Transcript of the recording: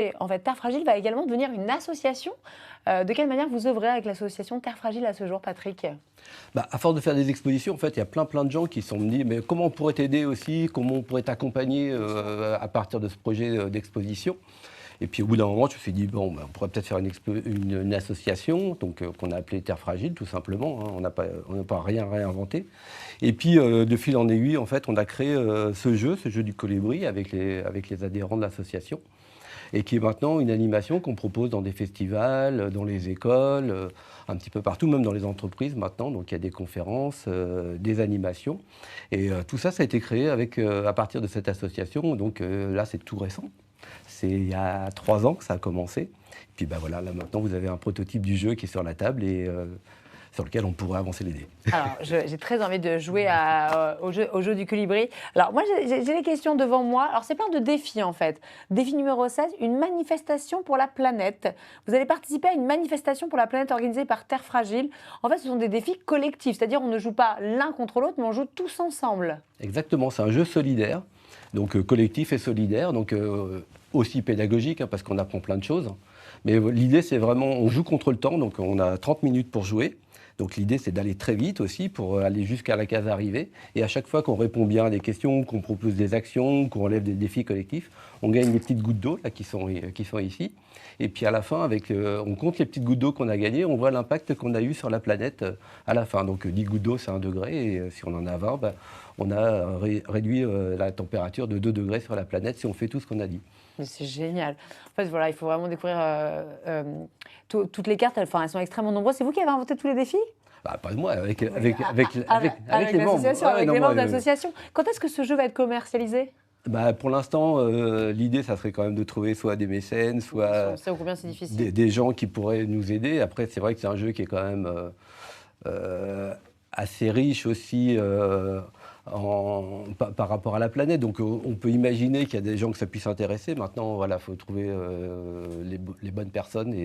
Et en fait, Terre Fragile va également devenir une association. De quelle manière vous œuvrez avec l'association Terre Fragile à ce jour, Patrick? Bah, à force de faire des expositions, en fait, il y a plein de gens qui se sont dit mais comment on pourrait t'aider aussi, comment on pourrait t'accompagner à partir de ce projet d'exposition. Et puis au bout d'un moment, je me suis dit bon, bah, on pourrait peut-être faire une association, donc qu'on a appelée Terre Fragile, tout simplement. Hein, on n'a pas rien réinventé. Et puis de fil en aiguille, en fait, on a créé ce jeu du colibri avec les adhérents de l'association, et qui est maintenant une animation qu'on propose dans des festivals, dans les écoles, un petit peu partout, même dans les entreprises maintenant. Donc il y a des conférences, des animations. Et tout ça, ça a été créé à partir de cette association. Donc là, c'est tout récent. C'est il y a 3 ans que ça a commencé. Et puis bah, voilà, là maintenant, vous avez un prototype du jeu qui est sur la table et sur lequel on pourrait avancer les dés. Alors, j'ai très envie de jouer au jeu du colibri. Alors, moi, j'ai les questions devant moi. Alors, c'est plein de défis, en fait. Défi numéro 16, une manifestation pour la planète. Vous allez participer à une manifestation pour la planète organisée par Terre Fragile. En fait, ce sont des défis collectifs, c'est-à-dire on ne joue pas l'un contre l'autre, mais on joue tous ensemble. Exactement, c'est un jeu solidaire, donc collectif et solidaire, donc aussi pédagogique, hein, parce qu'on apprend plein de choses. Mais l'idée, c'est vraiment, on joue contre le temps, donc on a 30 minutes pour jouer. Donc l'idée, c'est d'aller très vite aussi pour aller jusqu'à la case arrivée. Et à chaque fois qu'on répond bien à des questions, qu'on propose des actions, qu'on relève des défis collectifs, on gagne des petites gouttes d'eau là, qui sont ici. Et puis à la fin, on compte les petites gouttes d'eau qu'on a gagnées, on voit l'impact qu'on a eu sur la planète à la fin. Donc 10 gouttes d'eau, c'est 1 degré. Et si on en a 20, ben, on a réduit la température de 2 degrés sur la planète si on fait tout ce qu'on a dit. Mais c'est génial. En fait, voilà, il faut vraiment découvrir toutes les cartes. Elles sont extrêmement nombreuses. C'est vous qui avez inventé tous les défis? Bah, pas moi, avec Avec les membres. l'association, Ouais, avec non, les membres moi, de l'association. Quand est-ce que ce jeu va être commercialisé? bah, pour l'instant, l'idée, ça serait quand même de trouver soit des mécènes, On soit sait combien c'est difficile. des gens qui pourraient nous aider. Après, c'est vrai que c'est un jeu qui est quand même assez riche aussi par rapport à la planète. Donc on peut imaginer qu'il y a des gens que ça puisse intéresser. Maintenant, voilà, il faut trouver les bonnes personnes.